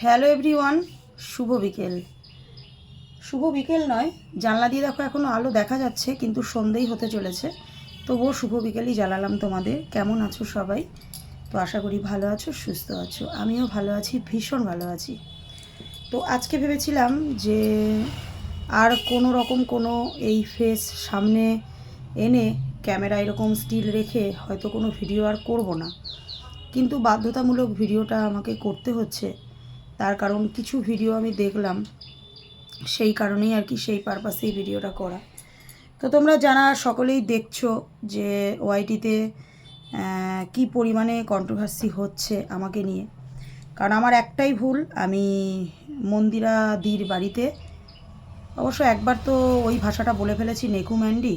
Hello everyone, শুভ বিকেল। শুভ বিকেল নয়, জানলা দিয়ে দেখো এখনও আলো দেখা যাচ্ছে, কিন্তু সন্ধেই হতে চলেছে। তবুও শুভ বিকেলই জ্বালালাম তোমাদের। কেমন আছো সবাই? তো আশা করি ভালো আছো, সুস্থ আছো। আমিও ভালো আছি, ভীষণ ভালো আছি। তো আজকে ভেবেছিলাম যে আর কোনো এই ফেস সামনে এনে ক্যামেরা এরকম স্টিল রেখে হয়তো কোনো ভিডিও আর করব না, কিন্তু বাধ্যতামূলক ভিডিওটা আমাকে করতে হচ্ছে। তার কারণ কিছু ভিডিও আমি দেখলাম, সেই কারণেই আর কি, সেই পারপাসেই ভিডিওটা করা। তো তোমরা যারা সকলেই দেখছো যে ওয়াইটিতে কি পরিমাণে কন্ট্রোভার্সি হচ্ছে আমাকে নিয়ে। কারণ আমার একটাই ভুল, আমি মন্দিরাদির বাড়িতে অবশ্য একবার তো ওই ভাষাটা বলে ফেলেছি, নেকু ম্যান্ডি।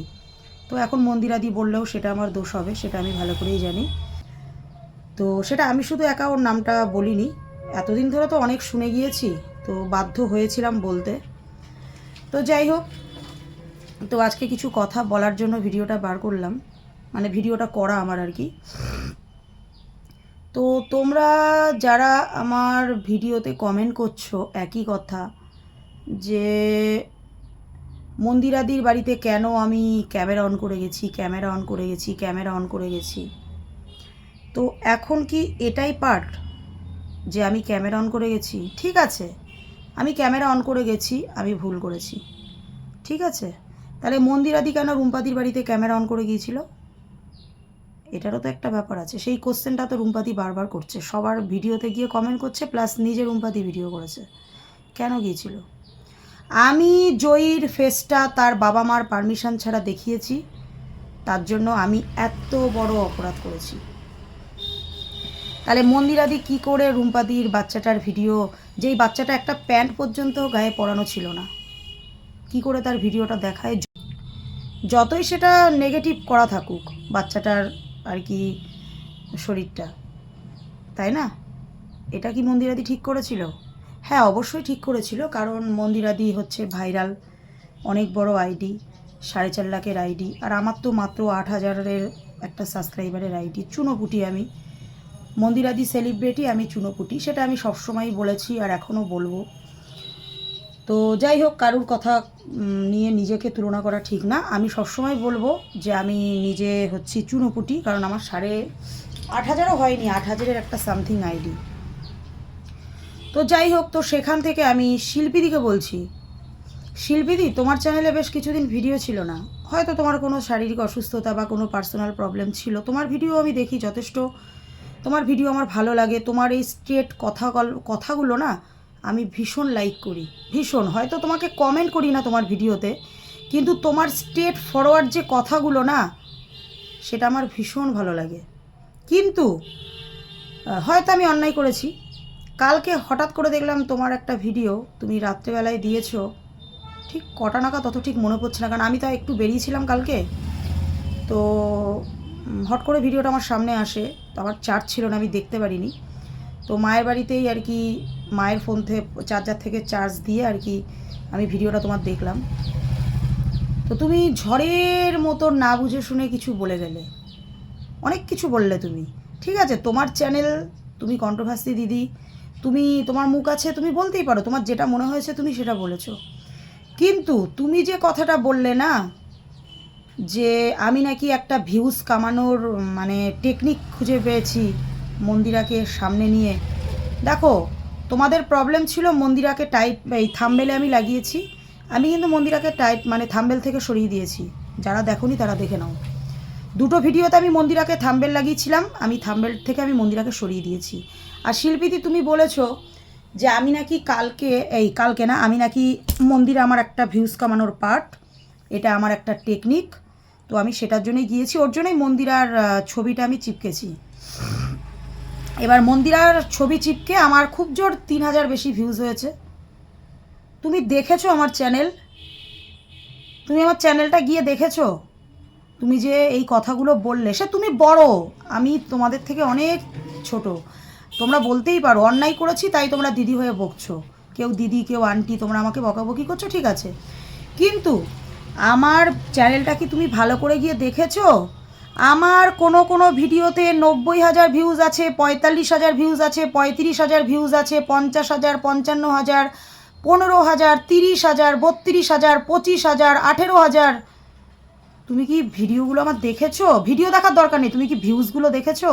তো এখন মন্দিরাদি বললেও সেটা আমার দোষ হবে, সেটা আমি ভালো করেই জানি। তো সেটা আমি শুধু একা ওর নামটা বলিনি, এতদিন ধরে তো অনেক শুনে গিয়েছি, তো বাধ্য হয়েছিলাম বলতে। তো যাই হোক, তো আজকে কিছু কথা বলার জন্য ভিডিওটা বার করলাম, মানে ভিডিওটা করা আমার আর কি। তো তোমরা যারা আমার ভিডিওতে কমেন্ট করছো একই কথা, যে মন্দিরাদির বাড়িতে কেন আমি ক্যামেরা অন করে গেছি, ক্যামেরা অন করে গেছি, ক্যামেরা অন করে গেছি। তো এখন কি এটাই পার্ট যে আমি ক্যামেরা অন করে গেছি? ঠিক আছে, আমি ক্যামেরা অন করে গেছি, আমি ভুল করেছি, ঠিক আছে। তাহলে মন্দিরাদি কেন রুম্পাদির বাড়িতে ক্যামেরা অন করে গিয়েছিল? এটারও তো একটা ব্যাপার আছে। সেই কোশ্চেনটা তো রুম্পাদি বারবার করছে, সবার ভিডিওতে গিয়ে কমেন্ট করছে, প্লাস নিজে রুম্পাদি ভিডিও করেছে। কেন গিয়েছিল? আমি জয়ীর ফেসটা তার বাবা মার পারমিশন ছাড়া দেখিয়েছি, তার জন্য আমি এত বড় অপরাধ করেছি। তাহলে মন্দিরাদি কি করে রুম্পাদির বাচ্চাটার ভিডিও, যেই বাচ্চাটা একটা প্যান্ট পর্যন্ত গায়ে পরানো ছিল না, কি করে তার ভিডিওটা দেখায়? যতই সেটা নেগেটিভ করা থাকুক বাচ্চাটার আর কি শরীরটা, তাই না? এটা কি মন্দিরাদি ঠিক করেছিল? হ্যাঁ, অবশ্যই ঠিক করেছিল, কারণ মন্দিরাদি হচ্ছে ভাইরাল, অনেক বড় আইডি, 4.5 লাখের আইডি, আর আমার তো মাত্র 8,000-এর একটা সাবস্ক্রাইবারের আইডি। চুনোপুটি আমি, মন্দিরাদি সেলিব্রিটি, আমি চুনোপুটি, সেটা আমি সবসময়ই বলেছি আর এখনও বলবো। তো যাই হোক, কারুর কথা নিয়ে নিজেকে তুলনা করা ঠিক না। আমি সবসময় বলবো যে আমি নিজে হচ্ছি চুনোপুটি, কারণ আমার 8,500-ও হয়নি, 8,000-এর একটা সামথিং আইডি। তো যাই হোক, তো সেখান থেকে আমি শিল্পীদিকে বলছি, শিল্পীদি তোমার চ্যানেলে বেশ কিছুদিন ভিডিও ছিল না, হয়তো তোমার কোনো শারীরিক অসুস্থতা বা কোনো পার্সোনাল প্রবলেম ছিল। তোমার ভিডিও আমি দেখি যথেষ্ট, তোমার ভিডিও আমার ভালো লাগে। তোমার এই স্ট্রেট কথাগুলো না আমি ভীষণ লাইক করি, ভীষণ। হয়তো তোমাকে কমেন্ট করি না তোমার ভিডিওতে, কিন্তু তোমার স্ট্রেট ফরওয়ার্ড যে কথাগুলো না, সেটা আমার ভীষণ ভালো লাগে। কিন্তু হয়তো আমি অন্যায় করেছি। কালকে হঠাৎ করে দেখলাম তোমার একটা ভিডিও তুমি রাত্রেবেলায় দিয়েছো, ঠিক কটা নাগাদ তত ঠিক মনে পড়ছে না, কারণ আমি তো একটু বেরিয়েছিলাম কালকে। তো হট করে ভিডিওটা আমার সামনে আসে, তো আমার চার্জ ছিল না, আমি দেখতে পারিনি। তো মায়ের বাড়িতেই আর কি, মায়ের ফোন থেকে চার্জার থেকে চার্জ দিয়ে আর কি আমি ভিডিওটা তোমার দেখলাম। তো তুমি ঝড়ের মতো না বুঝে শুনে কিছু বলে গেলে, অনেক কিছু বললে তুমি। ঠিক আছে, তোমার চ্যানেল, তুমি কন্ট্রোভার্সি দিদি, তুমি, তোমার মুখ আছে, তুমি বলতেই পারো, তোমার যেটা মনে হয়েছে তুমি সেটা বলেছো। কিন্তু তুমি যে কথাটা বললে না, যে আমি নাকি একটা ভিউজ কামানোর মানে টেকনিক খুঁজে পেয়েছি মন্দিরাকে সামনে নিয়ে। দেখো, তোমাদের প্রবলেম ছিল মন্দিরাকে টাইট, এই থাম্বেলে আমি লাগিয়েছি, আমি কিন্তু মন্দিরাকে টাইট মানে থাম্বেল থেকে সরিয়ে দিয়েছি। যারা দেখোনি তারা দেখে নাও, দুটো ভিডিওতে আমি মন্দিরাকে থাম্বেল লাগিয়েছিলাম, আমি থাম্বেল থেকে আমি মন্দিরাকে সরিয়ে দিয়েছি। আর শিল্পীদি তুমি বলেছো যে আমি নাকি কালকে না, আমি নাকি মন্দিরে আমার একটা ভিউজ কামানোর পার্ট, এটা আমার একটা টেকনিক। তো আমি সেটার জন্যই গিয়েছি, ওর জন্যই মন্দিরার ছবিটা আমি চিপকেছি। এবার মন্দিরার ছবি চিপকে আমার খুব জোর 3,000 বেশি ভিউজ হয়েছে। তুমি দেখেছো আমার চ্যানেল? তুমি আমার চ্যানেলটা গিয়ে দেখেছো? তুমি যে এই কথাগুলো বললে, সে তুমি বড়, আমি তোমাদের থেকে অনেক ছোট। তোমরা বলতেই পারো অন্যায় করেছি তাই তোমরা দিদি হয়ে বকছো, কেউ দিদি কেউ আন্টি, তোমরা আমাকে বকাবকি করছো, ঠিক আছে। কিন্তু আমার চ্যানেলটা কি তুমি ভালো করে গিয়ে দেখেছো? আমার কোনো কোনো ভিডিওতে 90,000 ভিউজ আছে, 45,000 ভিউজ আছে, 35,000 ভিউজ আছে, 50,000, 55,000, 15,000, 30,000, 32,000, 25,000, 18,000। তুমি কি ভিডিওগুলো আমার দেখেছো? ভিডিও দেখার দরকার নেই, তুমি কি ভিউজগুলো দেখেছো?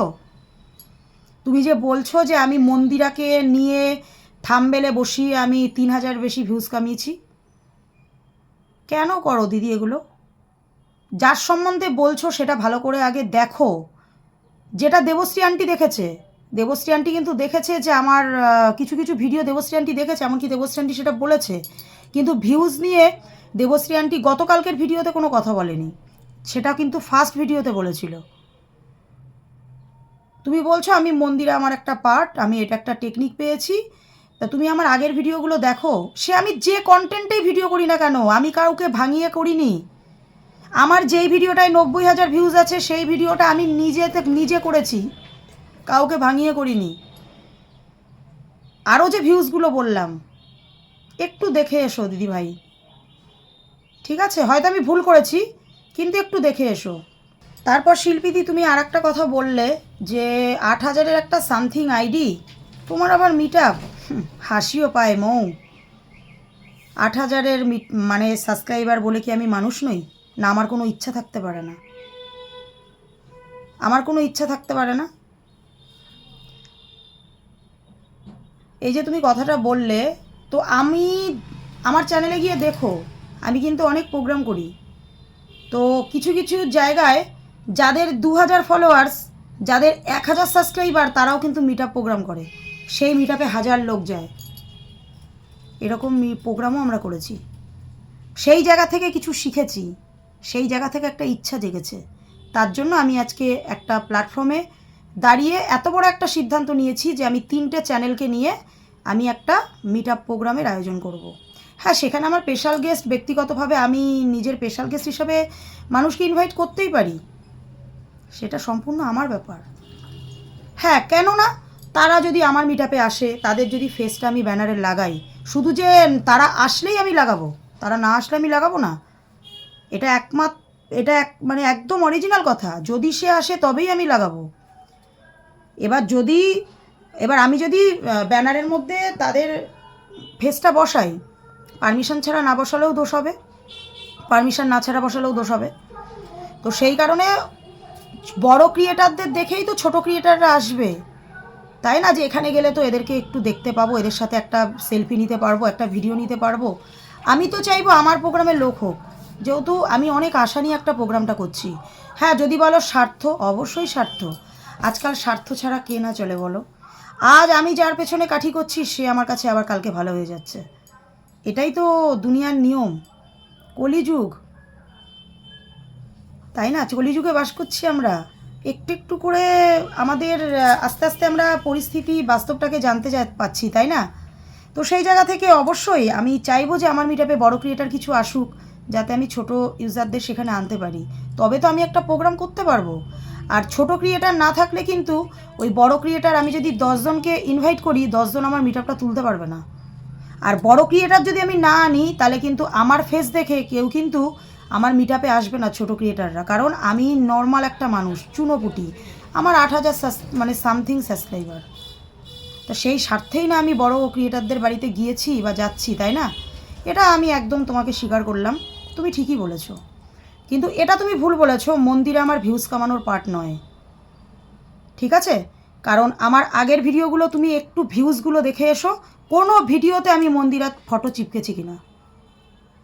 তুমি যে বলছো যে আমি মন্দিরাকে নিয়ে থাম্বনেলে বসিয়ে আমি 3,000 বেশি ভিউজ কামিয়েছি, কেন করো দিদি এগুলো? যার সম্বন্ধে বলছো সেটা ভালো করে আগে দেখো। যেটা দেবশ্রী আন্টি দেখেছে, দেবশ্রী আন্টি কিন্তু দেখেছে যে আমার কিছু কিছু ভিডিও দেবশ্রী আন্টি দেখেছে, এমনকি দেবশ্রী আন্টি সেটা বলেছে। কিন্তু ভিউজ নিয়ে দেবশ্রী আন্টি গতকালকের ভিডিওতে কোনো কথা বলেনি, সেটা কিন্তু ফার্স্ট ভিডিওতে বলেছিল। তুমি বলছো আমি মন্দিরে আমার একটা পার্ট, আমি এটা একটা টেকনিক পেয়েছি। তা তুমি আমার আগের ভিডিওগুলো দেখো, সে আমি যে কন্টেন্টেই ভিডিও করি না কেন, আমি কাউকে ভাঙিয়ে করিনি। আমার যেই ভিডিওটায় 90,000 ভিউজ আছে সেই ভিডিওটা আমি নিজে করেছি, কাউকে ভাঙিয়ে করিনি। আরও যে ভিউজগুলো বললাম, একটু দেখে এসো দিদিভাই, ঠিক আছে? হয়তো আমি ভুল করেছি, কিন্তু একটু দেখে এসো। তারপর শিল্পীদি তুমি আর একটা কথা বললে যে 8,000-এর একটা সামথিং আইডি, তোমার আবার মিট আপ, হাসিও পায় মৌ। 8,000-এর মানে সাবস্ক্রাইবার বলে কি আমি মানুষ নই? না আমার কোনো ইচ্ছা থাকতে পারে না? আমার কোনো ইচ্ছা থাকতে পারে না? এই যে তুমি কথাটা বললে, তো আমি আমার চ্যানেলে গিয়ে দেখো, আমি কিন্তু অনেক প্রোগ্রাম করি। তো কিছু কিছু জায়গায় যাদের 2,000 ফলোয়ার্স, যাদের 1,000 সাবস্ক্রাইবার, তারাও কিন্তু মিট আপ প্রোগ্রাম করে। সেই মিট আপে 1,000 লোক যায়, এরকম প্রোগ্রামও আমরা করেছি। সেই জায়গা থেকে কিছু শিখেছি, সেই জায়গা থেকে একটা ইচ্ছা জেগেছে। তার জন্য আমি আজকে একটা প্ল্যাটফর্মে দাঁড়িয়ে এত বড় একটা সিদ্ধান্ত নিয়েছি যে আমি 3টে চ্যানেলকে নিয়ে আমি একটা মিট আপ প্রোগ্রামের আয়োজন করব। হ্যাঁ, সেখানে আমার স্পেশাল গেস্ট, ব্যক্তিগতভাবে আমি নিজের স্পেশাল গেস্ট হিসাবে মানুষকে ইনভাইট করতেই পারি, সেটা সম্পূর্ণ আমার ব্যাপার। হ্যাঁ, কেন না? তারা যদি আমার মিট আপে আসে, তাদের যদি ফেসটা আমি ব্যানারে লাগাই, শুধু যে তারা আসলেই আমি লাগাবো, তারা না আসলে আমি লাগাবো না, এটা মানে একদম অরিজিনাল কথা। যদি সে আসে তবেই আমি লাগাবো। এবার আমি যদি ব্যানারের মধ্যে তাদের ফেসটা বসাই, পারমিশন ছাড়া না বসালেও দোষ হবে, পারমিশন না ছাড়া বসালেও দোষ হবে। তো সেই কারণে বড় ক্রিয়েটারদের দেখেই তো ছোট ক্রিয়েটাররা আসবে, তাই না? যে এখানে গেলে তো এদেরকে একটু দেখতে পাবো, এদের সাথে একটা সেলফি নিতে পারবো, একটা ভিডিও নিতে পারবো। আমি তো চাইবো আমার প্রোগ্রামে লোক হোক, যেহেতু আমি অনেক আশা নিয়ে একটা প্রোগ্রামটা করছি। হ্যাঁ, যদি বলো স্বার্থ, অবশ্যই স্বার্থ। আজকাল স্বার্থ ছাড়া কে না চলে বলো? আজ আমি যার পেছনে কাঠি করছি, সে আমার কাছে আবার কালকে ভালো হয়ে যাচ্ছে। এটাই তো দুনিয়ার নিয়ম, কলিযুগ, তাই না? কলিযুগে বাস করছি আমরা। একটু একটু করে আমাদের আস্তে আস্তে আমরা পরিস্থিতি, বাস্তবটাকে জানতে পাচ্ছি, তাই না? তো সেই জায়গা থেকে অবশ্যই আমি চাইবো যে আমার মিট আপে বড়ো ক্রিয়েটার কিছু আসুক, যাতে আমি ছোট ইউজারদের সেখানে আনতে পারি, তবে তো আমি একটা প্রোগ্রাম করতে পারবো। আর ছোট ক্রিয়েটার না থাকলে কিন্তু ওই বড় ক্রিয়েটার, আমি যদি 10 জনকে ইনভাইট করি, 10 জন আমার মিট আপটা তুলতে পারবে না। আর বড় ক্রিয়েটার যদি আমি না আনি, তাহলে কিন্তু আমার ফেস দেখে কেউ কিন্তু আমার মিট আপে আসবে না, ছোট ক্রিয়েটাররা। কারণ আমি নর্মাল একটা মানুষ, চুনোপুটি, আমার 8,000 মানে সামথিং সাবস্ক্রাইবার। তো সেই স্বার্থেই না আমি বড় ক্রিয়েটারদের বাড়িতে গিয়েছি বা যাচ্ছি, তাই না? এটা আমি একদম তোমাকে স্বীকার করলাম, তুমি ঠিকই বলেছো। কিন্তু এটা তুমি ভুল বলেছো, মন্দিরে আমার ভিউজ কামানোর পার্ট নয়, ঠিক আছে? কারণ আমার আগের ভিডিওগুলো তুমি একটু ভিউজগুলো দেখে এসো, কোনো ভিডিওতে আমি মন্দিরার ফটো চিপকেছি কিনা,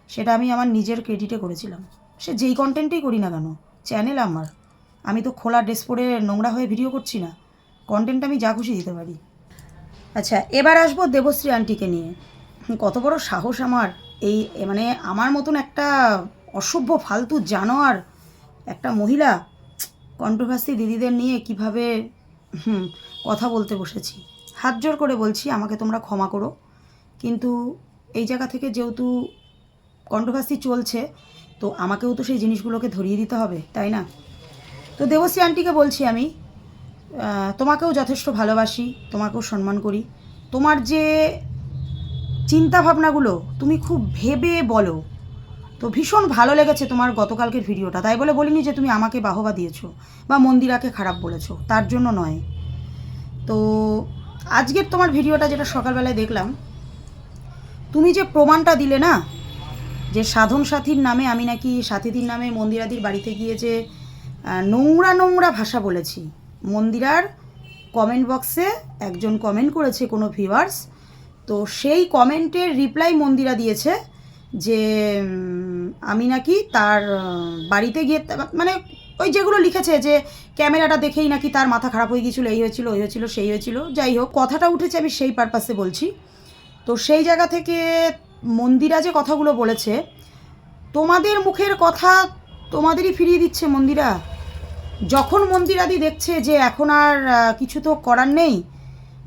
সেটা আমি আমার নিজের ক্রেডিটে করেছিলাম। সে যেই কন্টেন্টেই করি না কেন, চ্যানেল আমার, আমি তো খোলা ড্রেস পরে নোংরা হয়ে ভিডিও করছি না, কন্টেন্ট আমি যা খুশি দিতে পারি। আচ্ছা, এবার আসবো দেবশ্রী আন্টিকে নিয়ে। কত বড় সাহস আমার, এই মানে আমার মতন একটা অসভ্য ফালতু জানোয়ার একটা মহিলা কন্ট্রোভার্সি দিদিদের নিয়ে কিভাবে কথা বলতে বসেছি। হাত জোর করে বলছি, আমাকে তোমরা ক্ষমা করো, কিন্তু এই জায়গা থেকে যেহেতু কন্ট্রোভার্সি চলছে, তো আমাকেও তো সেই জিনিসগুলোকে ধরিয়ে দিতে হবে, তাই না? তো দেবশ্রী আন্টিকে বলছি আমি, তোমাকেও যথেষ্ট ভালোবাসি, তোমাকেও সম্মান করি। তোমার যে চিন্তা ভাবনাগুলো, তুমি খুব ভেবে বলো, তো ভীষণ ভালো লেগেছে তোমার গতকালকের ভিডিওটা, তাই বলে বলিনি যে তুমি আমাকে বাহবা দিয়েছো বা মন্দিরাকে খারাপ বলেছো, তার জন্য নয়। তো আজকের তোমার ভিডিওটা যেটা সকালবেলায় দেখলাম, তুমি যে প্রমাণটা দিলে না, যে সাধন সাথীর নামে আমি নাকি সাথীদির নামে মন্দিরাদির বাড়িতে গিয়ে যে নোংরা নোংরা ভাষা বলেছি। মন্দিরার কমেন্ট বক্সে একজন কমেন্ট করেছে কোনো ভিউয়ার্স, তো সেই কমেন্টের রিপ্লাই মন্দিরা দিয়েছে যে আমি নাকি তার বাড়িতে গিয়ে, মানে ওই যেগুলো লিখেছে যে ক্যামেরাটা দেখেই নাকি তার মাথা খারাপ হয়ে গিয়েছিলো, এই হয়েছিল, ওই হয়েছিল, সেই হয়েছিল, যাই হোক কথাটা উঠেছে আমি সেই পারপাসে বলছি। তো সেই জায়গা থেকে মন্দিরা যে কথাগুলো বলেছে, তোমাদের মুখের কথা তোমাদেরই ফিরিয়ে দিচ্ছে মন্দিরা। যখন মন্দিরাদি দেখছে যে এখন আর কিছু তো করার নেই,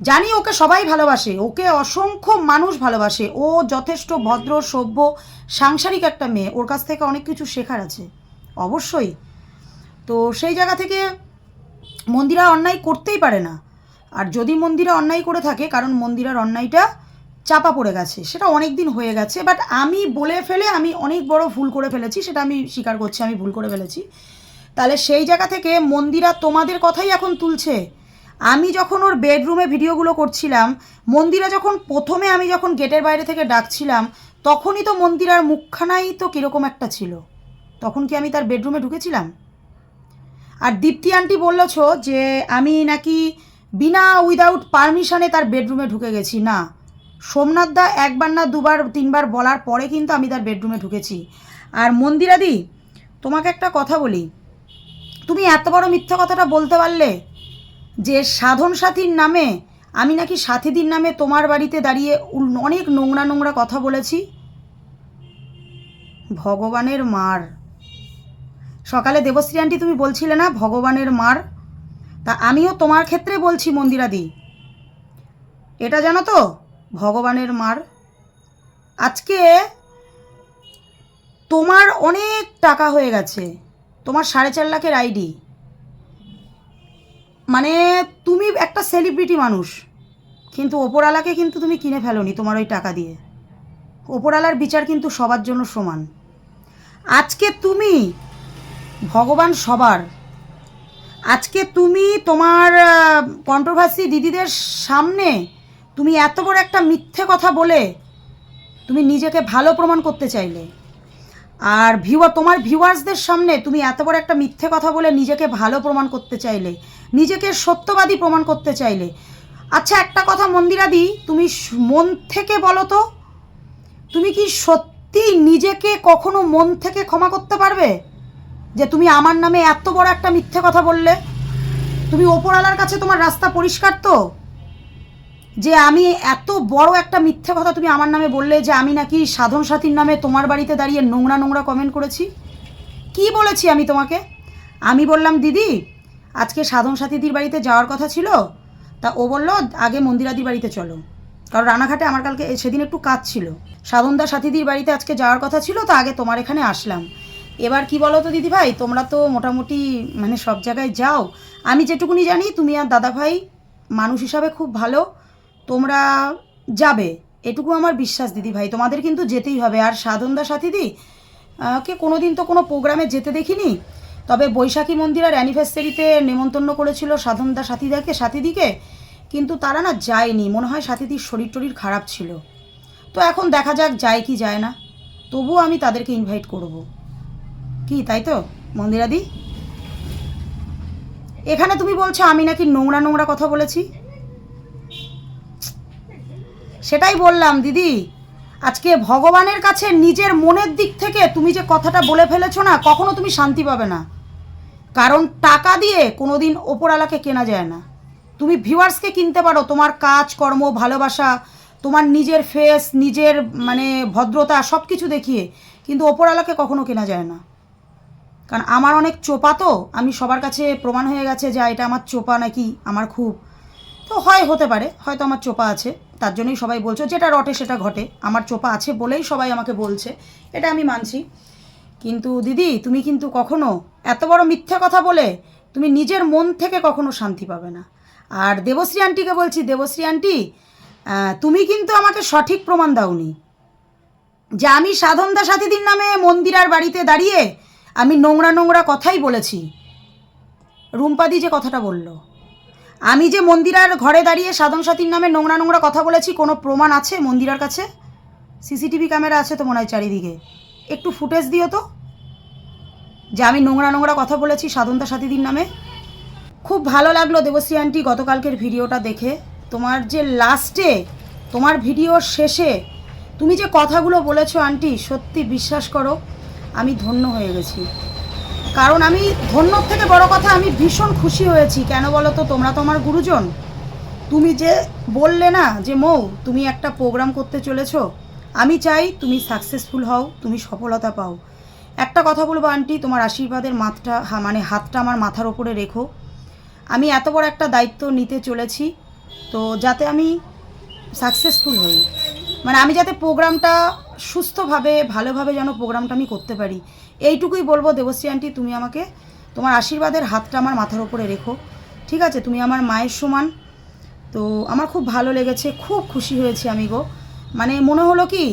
জানি ওকে সবাই ভালোবাসে, ওকে অসংখ্য মানুষ ভালোবাসে, ও যথেষ্ট ভদ্র সভ্য সাংসারিক একটা মেয়ে, ওর কাছ থেকে অনেক কিছু শেখার আছে অবশ্যই। তো সেই জায়গা থেকে মন্দিরা অন্যায় করতেই পারে না। আর যদি মন্দিরা অন্যায় করে থাকে, কারণ মন্দিরার অন্যায়টা চাপা পড়ে গেছে, সেটা অনেক দিন হয়ে গেছে, বাট আমি বলে ফেলে আমি অনেক বড় ভুল করে ফেলেছি, সেটা আমি স্বীকার করছি, আমি ভুল করে ফেলেছি। তাহলে সেই জায়গা থেকে মন্দিরা তোমাদের কথাই এখন তুলছে। আমি যখন ওর বেডরুমে ভিডিওগুলো করছিলাম, মন্দিরা যখন প্রথমে আমি যখন গেটের বাইরে থেকে ডাকছিলাম, তখনই তো মন্দিরার মুখখানাই তো কীরকম একটা ছিল। তখন কি আমি তার বেডরুমে ঢুকেছিলাম? আর দীপ্তি আন্টি বললেছ যে আমি নাকি বিনা উইদাউট পারমিশনে তার বেডরুমে ঢুকে গেছি। না, সোমনাথ দা একবার না দুবার তিনবার বলার পরে কিন্তু আমি তার বেডরুমে ঢুকেছি। আর মন্দিরাদি, তোমাকে একটা কথা বলি, তুমি এত বড় মিথ্যা কথাটা বলতে পারলে যে সাধন সাথীর নামে আমি নাকি সাথীদির নামে তোমার বাড়িতে দাঁড়িয়ে অনেক নোংরা নোংরা কথা বলেছি। ভগবানের মার, সকালে দেবশ্রী আন্টি তুমি বলছিলে না ভগবানের মার, তা আমিও তোমার ক্ষেত্রে বলছি মন্দিরাদি, এটা জানো তো ভগবানের মার। আজকে তোমার অনেক টাকা হয়ে গেছে, তোমার 4.5 লাখের আইডি, মানে তুমি একটা সেলিব্রিটি মানুষ, কিন্তু ওপরওয়ালাকে কিন্তু তুমি কিনে ফেলোনি তোমার ওই টাকা দিয়ে। ওপরওয়ালার বিচার কিন্তু সবার জন্য সমান। আজকে তুমি ভগবান সবার, আজকে তুমি তোমার কন্ট্রোভার্সি দিদিদের সামনে তুমি এত বড় একটা মিথ্যে কথা বলে তুমি নিজেকে ভালো প্রমাণ করতে চাইলে, আর তোমার ভিউয়ার্সদের সামনে তুমি এত বড় একটা মিথ্যে কথা বলে নিজেকে ভালো প্রমাণ করতে চাইলে, নিজেকে সত্যবাদী প্রমাণ করতে চাইলে। আচ্ছা একটা কথা মন্দিরাদি, তুমি মন থেকে বলো তো, তুমি কি সত্যি নিজেকে কখনো মন থেকে ক্ষমা করতে পারবে যে তুমি আমার নামে এত বড় একটা মিথ্যে কথা বললে? তুমি ওপরওয়ালার কাছে তোমার রাস্তা পরিষ্কার তো, যে আমি এত বড় একটা মিথ্যে কথা তুমি আমার নামে বললে, যে আমি নাকি সাধন সাথীর নামে তোমার বাড়িতে দাঁড়িয়ে নোংরা নোংরা কমেন্ট করেছি। কি বলেছি আমি তোমাকে? আমি বললাম দিদি আজকে সাধন সাথীদির বাড়িতে যাওয়ার কথা ছিল, তা ও বললো আগে মন্দিরাদির বাড়িতে চলো, কারণ রানাঘাটে আমার কালকে সেদিন একটু কাজ ছিল, সাধনদা সাথীদির বাড়িতে আজকে যাওয়ার কথা ছিল, তো আগে তোমার এখানে আসলাম। এবার কি বলো তো দিদি ভাই, তোমরা তো মোটামুটি মানে সব জায়গায় যাও, আমি যেটুকুনি জানি তুমি আর দাদা ভাই মানুষ হিসাবে খুব ভালো, তোমরা যাবে এটুকু আমার বিশ্বাস দিদি ভাই, তোমাদের কিন্তু যেতেই হবে। আর সাধনদা সাথীদি কে কোনো দিন তো কোনো প্রোগ্রামে যেতে দেখিনি, তবে বৈশাখী মন্দিরের অ্যানিভার্সারিতে নেমন্তন্ন করেছিল সাধনদা সাথীদিকে, কিন্তু তারা না যায়নি, মনে হয় সাথীদির শরীর টরীর খারাপ ছিল। তো এখন দেখা যাক যায় কি যায় না, তবুও আমি তাদেরকে ইনভাইট করব। কি তাই তো মন্দিরাদি? এখানে তুমি বলছো আমি নাকি নোংরা নোংরা কথা বলেছি, সেটাই বললাম দিদি। আজকে ভগবানের কাছে নিজের মনের দিক থেকে তুমি যে কথাটা বলে ফেলেছো না, কখনো তুমি শান্তি পাবে না, কারণ টাকা দিয়ে কোনো দিন ওপরওয়ালাকে কেনা যায় না। তুমি ভিউয়ার্সকে কিনতে পারো তোমার কাজ কর্ম ভালোবাসা, তোমার নিজের ফেস, নিজের মানে ভদ্রতা সব কিছু দেখিয়ে, কিন্তু ওপরওয়ালাকে কখনো কেনা যায় না। কারণ আমার অনেক চোপা, তো আমি সবার কাছে প্রমাণ হয়ে গেছে যে এটা আমার চোপা নাকি আমার খুব, তো হতে পারে হয়তো আমার চোপা আছে, তার জন্যই সবাই বলছো, যেটা রটে সেটা ঘটে, আমার চোপা আছে বলেই সবাই আমাকে বলছে, এটা আমি মানছি। কিন্তু দিদি তুমি কিন্তু কখনো এত বড় মিথ্যা কথা বলে তুমি নিজের মন থেকে কখনো শান্তি পাবে না। আর দেবশ্রী আন্টিকে বলছি, দেবশ্রী আন্টি তুমি কিন্তু আমাকে সঠিক প্রমাণ দাওনি, যে আমি সাধনদা সাথীদির নামে মন্দিরার বাড়িতে দাঁড়িয়ে আমি নোংরা নোংরা কথাই বলেছি। রুম্পাদি যে কথাটা বলল, আমি যে মন্দিরার ঘরে দাঁড়িয়ে সাধন সাথীর নামে নোংরা নোংরা কথা বলেছি, কোনো প্রমাণ আছে মন্দিরার কাছে? সিসিটিভি ক্যামেরা আছে তো মনে হয় চারিদিকে, একটু ফুটেজ দিও তো যে আমি নোংরা নোংরা কথা বলেছি সাধনদা সাথীদির নামে। খুব ভালো লাগলো দেবশ্রী আন্টি গতকালকের ভিডিওটা দেখে। তোমার যে লাস্টে, তোমার ভিডিওর শেষে তুমি যে কথাগুলো বলেছো আন্টি, সত্যি বিশ্বাস করো আমি ধন্য হয়ে গেছি। কারণ আমি ধন্যর থেকে বড় কথা, আমি ভীষণ খুশি হয়েছি। কেন বলো তো, তোমরা তো আমার গুরুজন। তুমি যে বললে না যে মৌ তুমি একটা প্রোগ্রাম করতে চলেছো, আমি চাই তুমি সাকসেসফুল হও, তুমি সফলতা পাও। একটা কথা বলবো আন্টি, তোমার আশীর্বাদের হাতটা আমার মাথার ওপরে রেখো। আমি এত বড় একটা দায়িত্ব নিতে চলেছি, তো যাতে আমি সাকসেসফুল হই, আমি যাতে প্রোগ্রামটা সুস্থভাবে ভালোভাবে যেন প্রোগ্রামটা আমি করতে পারি, এইটুকুই বলবো দেবশ্রী আন্টি। তুমি আমাকে তোমার আশীর্বাদের হাতটা আমার মাথার ওপরে রেখো, ঠিক আছে? তুমি আমার মায়ের সমান। তো আমার খুব ভালো লেগেছে, খুব খুশি হয়েছি আমি গো। মনে হলো কি,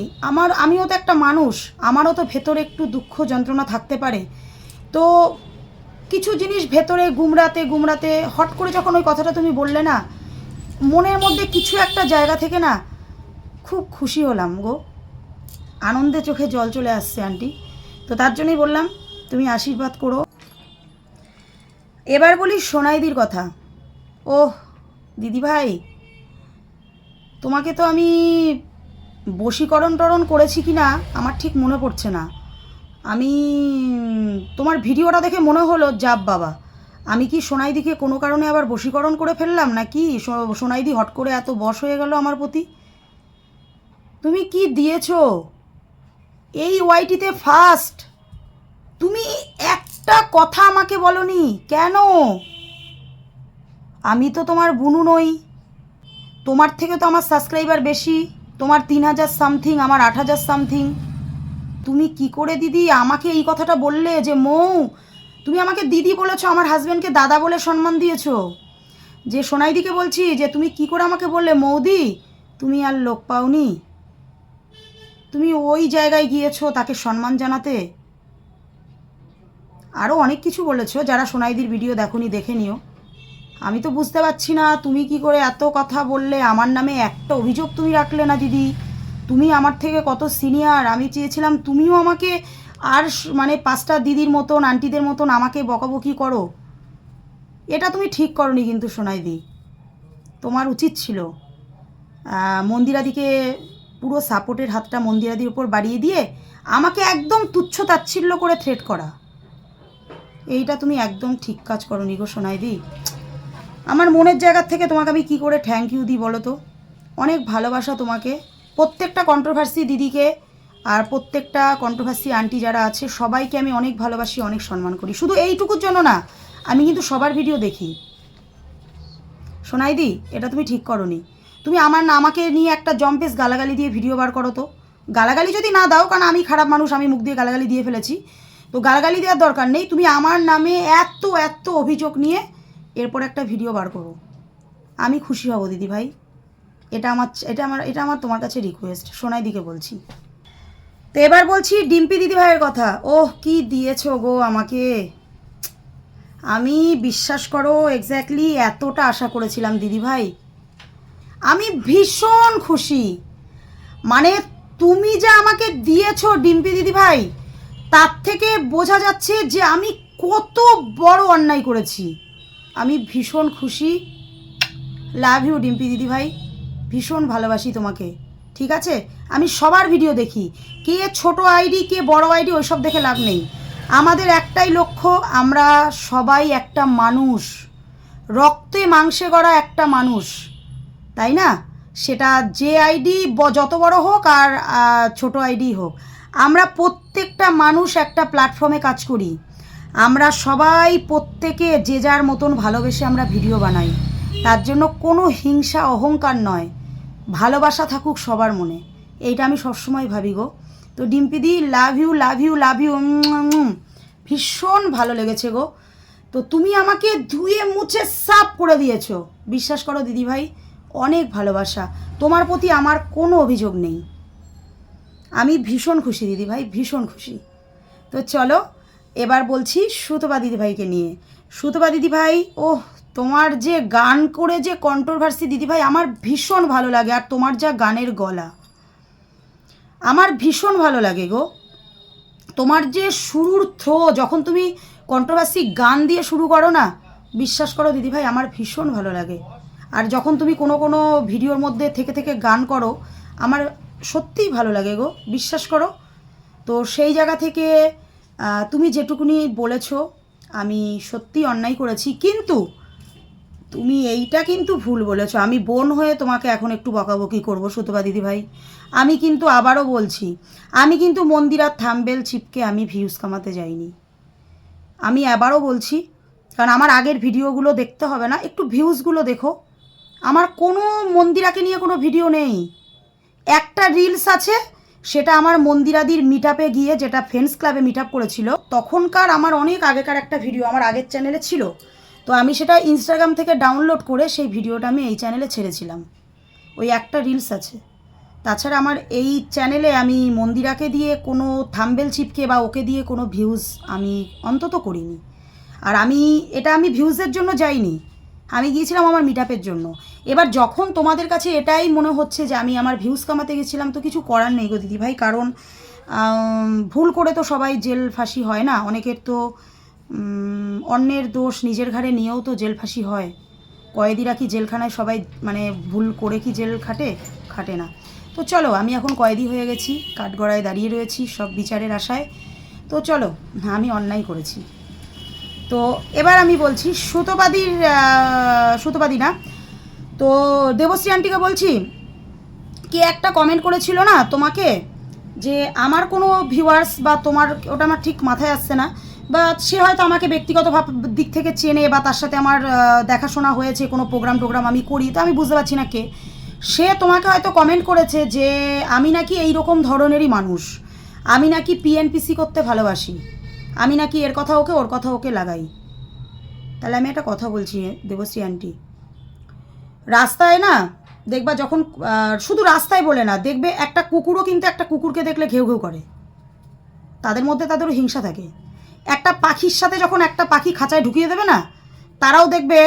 আমিও তো একটা মানুষ, আমারও তো ভেতরে একটু দুঃখ যন্ত্রণা থাকতে পারে। তো কিছু জিনিস ভেতরে গুমরাতে গুমরাতে হট করে যখন ওই কথাটা তুমি বললে না, মনের মধ্যে কিছু একটা জায়গা থেকে না খুব খুশি হলাম গো, আনন্দে চোখে জল চলে আসছে আন্টি। তো তার জন্যই বললাম তুমি আশীর্বাদ করো। এবার বলি সোনাইদির কথা। ওহ দিদিভাই, তোমাকে তো আমি বশীকরণ টরণ করেছি কি না আমার ঠিক মনে পড়ছে না। আমি তোমার ভিডিওটা দেখে মনে হলো যাব বাবা, আমি কি সোনাইদিকে কোনো কারণে আবার বশীকরণ করে ফেললাম নাকি? সোনাইদি হট করে এত বশ হয়ে গেল আমার প্রতি। তুমি কি দিয়েছো এই ওয়াইটিতে ফার্স্ট? তুমি একটা কথা আমাকে বলনি কেন? আমি তো তোমার বুনু নই, তোমার থেকে তো আমার সাবস্ক্রাইবার বেশি। তোমার 3000 সামথিং, আমার 8000 সামথিং। তুমি কি করে দিদি আমাকে এই কথাটা বললে যে মৌ, তুমি আমাকে দিদি বলেছো, আমার হাজব্যান্ডকে দাদা বলে সম্মান দিয়েছো। যে সোনাইদিকে বলছি যে তুমি কি করে আমাকে বললে মৌদি, তুমি আর লোক পাওনি, তুমি ওই জায়গায় গিয়েছো তাকে সম্মান জানাতে। আরও অনেক কিছু বলেছো, যারা সোনাইদির ভিডিও দেখোনি দেখে নিও। আমি তো বুঝতে পারছি না তুমি কি করে এত কথা বললে, আমার নামে একটা অভিযোগ তুমি রাখলে না দিদি। তুমি আমার থেকে কত সিনিয়র, আমি চেয়েছিলাম তুমিও আমাকে আর 5টা দিদির মতন আন্টিদের মতন আমাকে বকাবকি করো। এটা তুমি ঠিক করনি কিন্তু সোনাইদি, তোমার উচিত ছিল মন্দিরাদিকে পুরো সাপোর্টের হাতটা মন্দিরাদির উপর বাড়িয়ে দিয়ে আমাকে একদম তুচ্ছ তাচ্ছিল্য করে থ্রেট করা। এইটা তুমি একদম ঠিক কাজ করনি গো সোনাইদি। আমার মনের জায়গার থেকে তোমাকে আমি কি করে থ্যাংক ইউ দিই বলো তো? অনেক ভালোবাসা তোমাকে, প্রত্যেকটা কন্ট্রোভার্সি দিদিকে আর প্রত্যেকটা কন্ট্রোভার্সি আন্টি যারা আছে সবাইকে আমি অনেক ভালোবাসি, অনেক সম্মান করি। শুধু এইটুকুর জন্য না, আমি কিন্তু সবার ভিডিও দেখি। সোনাইদি এটা তুমি ঠিক করনি। তুমি আমাকে নিয়ে একটা জম্পেস গালাগালি দিয়ে ভিডিও বার করো তো। গালাগালি যদি না দাও, কারণ আমি খারাপ মানুষ, আমি মুখ দিয়ে গালাগালি দিয়ে ফেলেছি, তো গালাগালি দেওয়ার দরকার নেই। তুমি আমার নামে এত এত অভিযোগ নিয়ে এরপর একটা ভিডিও বার করো, আমি খুশি হব দিদি ভাই। এটা আমার তোমার কাছে রিকোয়েস্ট, সোনাইদিকে বলছি। তো এবার বলছি ডিম্পি দিদি ভাইয়ের কথা। ওহ কি দিয়েছো গো আমাকে, আমি বিশ্বাস করো এক্স্যাক্টলি এতটা আশা করেছিলাম দিদি ভাই। আমি ভীষণ খুশি, তুমি যা আমাকে দিয়েছো ডিম্পি দিদি ভাই, তার থেকে বোঝা যাচ্ছে যে আমি কত বড় অন্যায় করেছি। আমি ভীষণ খুশি। লাভ ইউ ডিম্পি দিদি ভাই, ভীষণ ভালোবাসি তোমাকে, ঠিক আছে? আমি সবার ভিডিও দেখি, কে ছোট আইডি কে বড় আইডি ওইসব দেখে লাভ নেই। আমাদের একটাই লক্ষ্য, আমরা সবাই একটা মানুষ, রক্তে মাংসে গড়া একটা মানুষ, তাই না? সেটা যে আইডি যত বড় হোক আর ছোট আইডি হোক, আমরা প্রত্যেকটা মানুষ একটা প্ল্যাটফর্মে কাজ করি। আমরা সবাই প্রত্যেকে যে যার মতন ভালোবেসে আমরা ভিডিও বানাই, তার জন্য কোনো হিংসা অহংকার নয়, ভালোবাসা থাকুক সবার মনে, এইটা আমি সবসময় ভাবি গো। তো ডিম্পিদি love you love you love you, ভীষণ ভালো লেগেছে গো। তো তুমি আমাকে ধুয়ে মুছে সাফ করে দিয়েছো, বিশ্বাস করো দিদি ভাই, অনেক ভালোবাসা। তোমার প্রতি আমার কোনো অভিযোগ নেই, আমি ভীষণ খুশি দিদিভাই, ভীষণ খুশি। তো চলো এবার বলছি সুতপা দিদিভাইকে নিয়ে। সুতপা দিদিভাই, ওহ, তোমার যে গান করে যে কন্ট্রোভার্সি দিদিভাই আমার ভীষণ ভালো লাগে, আর তোমার যা গানের গলা আমার ভীষণ ভালো লাগে গো। তোমার যে শুরুর থ্রো, যখন তুমি কন্ট্রোভার্সি গান দিয়ে শুরু করো না, বিশ্বাস করো দিদিভাই আমার ভীষণ ভালো লাগে। আর যখন তুমি কোনো কোনো ভিডিওর মধ্যে থেকে থেকে গান করো আমার সত্যিই ভালো লাগে গো, বিশ্বাস করো। তো সেই জায়গা থেকে তুমি যেটুকুনি বলেছো আমি সত্যি অন্যায় করেছি, কিন্তু তুমি এইটা কিন্তু ভুল বলেছো। আমি বোন হয়ে তোমাকে এখন একটু বকাবকি করবো সুতপা দিদিভাই। আমি কিন্তু আবারও বলছি, আমি কিন্তু মন্দিরার থাম্বেল চিপকে আমি ভিউজ কামাতে যাইনি। আমি আবারও বলছি, কারণ আমার আগের ভিডিওগুলো দেখতে হবে না, একটু ভিউজগুলো দেখো। আমার কোনো মন্দিরাকে নিয়ে কোনো ভিডিও নেই। একটা রিলস আছে, সেটা আমার মন্দিরাদির মিট আপে গিয়ে, যেটা ফ্রেন্ডস ক্লাবে মিট আপ করেছিল, তখনকার আমার অনেক আগেকার একটা ভিডিও আমার আগের চ্যানেলে ছিল। তো আমি সেটা ইনস্টাগ্রাম থেকে ডাউনলোড করে সেই ভিডিওটা আমি এই চ্যানেলে ছেড়েছিলাম। ওই একটা রিলস আছে। তাছাড়া আমার এই চ্যানেলে আমি মন্দিরাকে দিয়ে কোনো থাম্বেল চিপকে বা ওকে দিয়ে কোনো ভিউজ আমি অন্তত করিনি। আর আমি ভিউজের জন্য যাইনি, আমি গিয়েছিলাম আমার মিট আপের জন্য। এবার যখন তোমাদের কাছে এটাই মনে হচ্ছে যে আমি আমার ভিউজ কামাতে গেছিলাম, তো কিছু করার নেই গো দিদিভাই। কারণ ভুল করে তো সবাই জেল ফাঁসি হয় না, অনেকের তো অন্যের দোষ নিজের ঘাড়ে নিয়েও তো জেল ফাঁসি হয়। কয়েদিরা কি জেলখানায় সবাই মানে ভুল করে কি জেল খাটে না। তো চলো, আমি এখন কয়েদি হয়ে গেছি, কাঠগড়ায় দাঁড়িয়ে রয়েছি সব বিচারের আশায়। তো চলো, আমি অন্যায় করেছি। তো এবার আমি বলছি সুতপাদি না, তো দেবশ্রী আন্টিকে বলছি, কে একটা কমেন্ট করেছিল না তোমাকে, যে আমার কোনো ভিউয়ার্স বা তোমার, ওটা আমার ঠিক মাথায় আসছে না, বা সে হয়তো আমাকে ব্যক্তিগত দিক থেকে চেনে বা তার সাথে আমার দেখাশোনা হয়েছে, কোনো টোগ্রাম আমি করি, তো আমি বুঝতে পারছি না কে। সে তোমাকে হয়তো কমেন্ট করেছে যে আমি নাকি এই রকম ধরনেরই মানুষ, আমি নাকি পিএনপিসি করতে ভালোবাসি, আমি নাকি এর কথা ওকে ওর কথা ওকে লাগাই। তাহলে আমি একটা কথা বলছি দেবশ্রী আন্টি, রাস্তায় না দেখবা যখন, শুধু রাস্তায় বলে না, দেখবে একটা কুকুরও কিন্তু একটা কুকুরকে দেখলে ঘেউ ঘেউ করে, তাদের মধ্যে তাদেরও হিংসা থাকে। একটা পাখির সাথে যখন একটা পাখি খাঁচায় ঢুকিয়ে দেবে না, তারাও দেখবে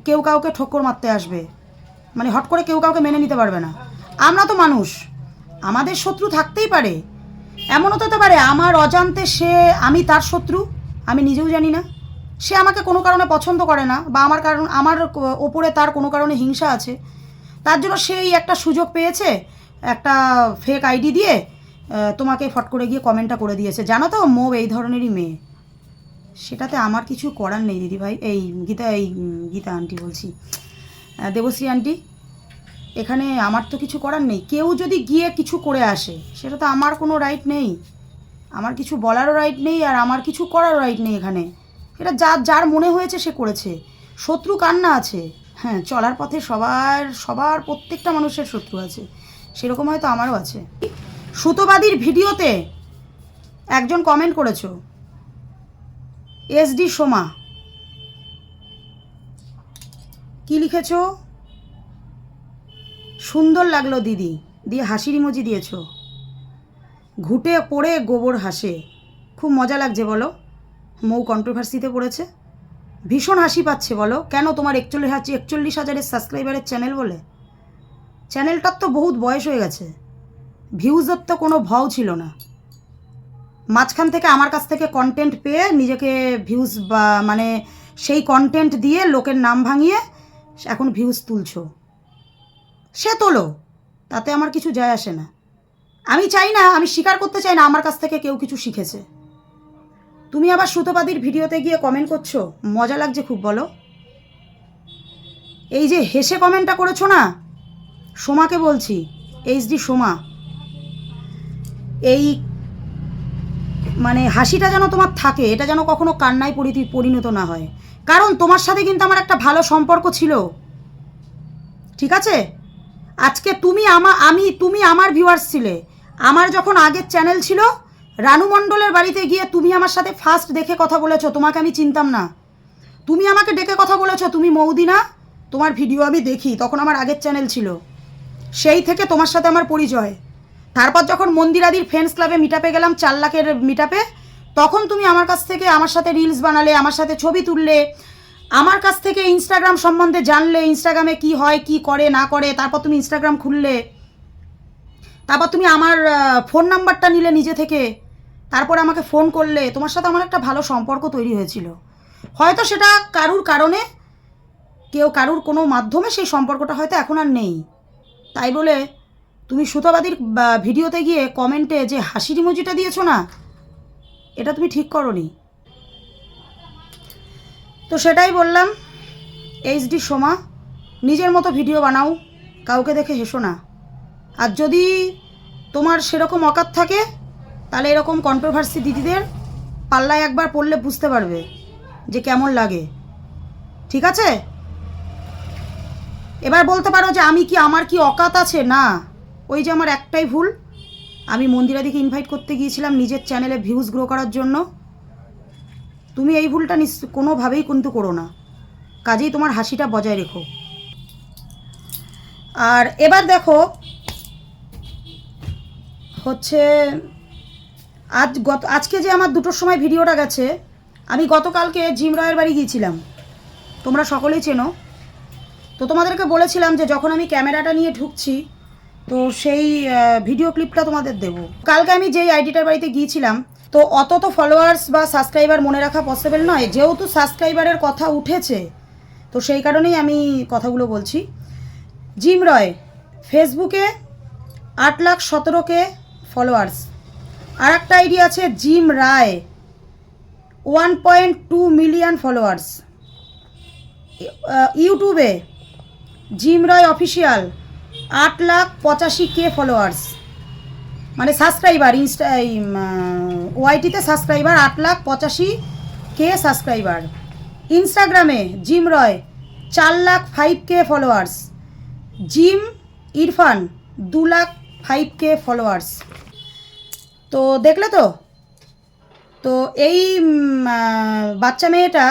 কেউ কাউকে ঠক্কর মারতে আসবে, মানে হট করে কেউ কাউকে মেনে নিতে পারবে না। আমরা তো মানুষ, আমাদের শত্রু থাকতেই পারে, এমনও তো হতে পারে আমার অজান্তে আমি তার শত্রু, আমি নিজেও জানি না। সে আমাকে কোনো কারণে পছন্দ করে না, বা আমার ওপরে তার কোনো কারণে হিংসা আছে, তার জন্য সেই একটা সুযোগ পেয়েছে, একটা ফেক আইডি দিয়ে তোমাকে ফট করে গিয়ে কমেন্টটা করে দিয়েছে, জানো তো মৌ এই ধরনেরই মেয়ে। সেটাতে আমার কিছু করার নেই দিদিভাই, এই গীতা আন্টি বলছি, দেবশ্রী আন্টি, এখানে আমার তো কিছু করার নেই। কেউ যদি গিয়ে কিছু করে আসে, সেটা তো আমার কোনো রাইট নেই, আমার কিছু বলারও রাইট নেই, আর আমার কিছু করারও রাইট নেই এখানে। এটা যার মনে হয়েছে সে করেছে। শত্রু কার না আছে? হ্যাঁ, চলার পথে সবার প্রত্যেকটা মানুষের শত্রু আছে, সেরকম হয়তো আমারও আছে। সুতোবাদীর ভিডিওতে একজন কমেন্ট করেছো, SD সোমা, কি লিখেছো? সুন্দর লাগলো দিদি, দিয়ে হাসির ইমোজি দিয়েছো, ঘুটে পড়ে গোবর হাসে, খুব মজা লাগছে বলো। মৌ কন্ট্রোভার্সিতে পড়েছে, ভীষণ হাসি পাচ্ছে বলো। কেন? তোমার 41,000 সাবস্ক্রাইবারের চ্যানেল বলে? চ্যানেলটার তো বহুত বয়স হয়ে গেছে, ভিউজের তো কোনো ভাও ছিল না, মাঝখান থেকে আমার কাছ থেকে কন্টেন্ট পেয়ে নিজেকে ভিউজ বা মানে সেই কন্টেন্ট দিয়ে লোকের নাম ভাঙিয়ে এখন ভিউজ তুলছো। সে তোলো, তাতে আমার কিছু যায় আসে না। আমি চাই না, আমি স্বীকার করতে চাই না আমার কাছ থেকে কেউ কিছু শিখেছে। তুমি আবার সুতোপাদির ভিডিওতে গিয়ে কমেন্ট করছো, মজা লাগছে খুব বলো। এই যে হেসে কমেন্টটা করেছো না, সোমাকে বলছি, HD সোমা, এই মানে হাসিটা যেন তোমার থাকে, এটা যেন কখনো কান্নায় পরিণত না হয়। কারণ তোমার সাথে কিন্তু আমার একটা ভালো সম্পর্ক ছিল, ঠিক আছে? আজকে তুমি আমার ভিউয়ার্স ছিলে। আমার যখন আগের চ্যানেল ছিল, রানু মণ্ডলের বাড়িতে গিয়ে তুমি আমার সাথে ফার্স্ট দেখে কথা বলেছো, তোমাকে আমি চিনতাম না, তুমি আমাকে ডেকে কথা বলেছো, তুমি মৌদি না? তোমার ভিডিও আমি দেখি, তখন আমার আগের চ্যানেল ছিল, সেই থেকে তোমার সাথে আমার পরিচয়। তারপর যখন মন্দিরাদির ফ্রেন্ডস ক্লাবে মিটআপে গেলাম 4 লাখের মিটআপে, তখন তুমি আমার কাছ থেকে আমার সাথে রিলস বানালে, আমার সাথে ছবি তুললে, আমার কাছ থেকে ইনস্টাগ্রাম সম্বন্ধে জানলে, ইনস্টাগ্রামে কি হয় কি করে না করে, তারপর তুমি ইনস্টাগ্রাম খুললে, তারপর তুমি আমার ফোন নাম্বারটা নিলে নিজে থেকে, তারপর আমাকে ফোন করলে, তোমার সাথে আমার একটা ভালো সম্পর্ক তৈরি হয়েছিল। হয়তো সেটা কারুর কারণে, কারুর কোনো মাধ্যমে সেই সম্পর্কটা হয়তো এখন আর নেই। তাই বলে তুমি সুতোবাদীর ভিডিওতে গিয়ে কমেন্টে যে হাসির ইমোজিটা দিয়েছো না, এটা তুমি ঠিক করোনি। তো সেটাই বললাম, এইচডি সোমা, নিজের মতো ভিডিও বানাও, কাউকে দেখে হেসো না। আর যদি তোমার সেরকম অকাত থাকে, তাহলে এরকম কন্ট্রোভার্সি দিদিদের পাল্লায় একবার পড়লে বুঝতে পারবে যে কেমন লাগে। ঠিক আছে? এবার বলতে পারো যে আমার কি অকাত আছে? না, ওই যে আমার একটাই ভুল, আমি মন্দিরাদিকে ইনভাইট করতে গিয়েছিলাম নিজের চ্যানেলে ভিউজ গ্রো করার জন্য। তুমি এই ভুলটা কোনোভাবেই কিন্তু করো না, কাজেই তোমার হাসিটা বজায় রেখো। আর এবার দেখো হচ্ছে আজকে যে আমার 2টোর সময় ভিডিওটা গেছে, আমি গতকালকে জিম রয়ের বাড়ি গিয়েছিলাম, তোমরা সকলেই চেনো। তো তোমাদেরকে বলেছিলাম যে যখন আমি ক্যামেরাটা নিয়ে ঢুকছি, তো সেই ভিডিও ক্লিপটা তোমাদের দেব। কালকে আমি যেই আইডিটার বাড়িতে গিয়েছিলাম, তো অত তো ফলোয়ার্স বা সাবস্ক্রাইবার মনে রাখা পসিবল নয়, যেহেতু সাবস্ক্রাইবারের কথা উঠেছে, তো সেই কারণেই আমি কথাগুলো বলছি। জিম রয় ফেসবুকে 8,17,000 ফলোয়ার্স। আর একটা আইডি আছে জিম রায়, 1.2 মিলিয়ন ফলোয়ার্স। ইউটিউবে জিম রয় অফিসিয়াল 8,85,000 ফলোয়ার্স, মানে সাবস্ক্রাইবার। ওয়াইটিতে সাবস্ক্রাইবার 8,85,000 সাবস্ক্রাইবার। ইনস্টাগ্রামে Jim Roy 4,05,000 followers. Jim Irfan 2,05,000 followers. তো দেখলে তো এই বাচ্চা মেয়েটা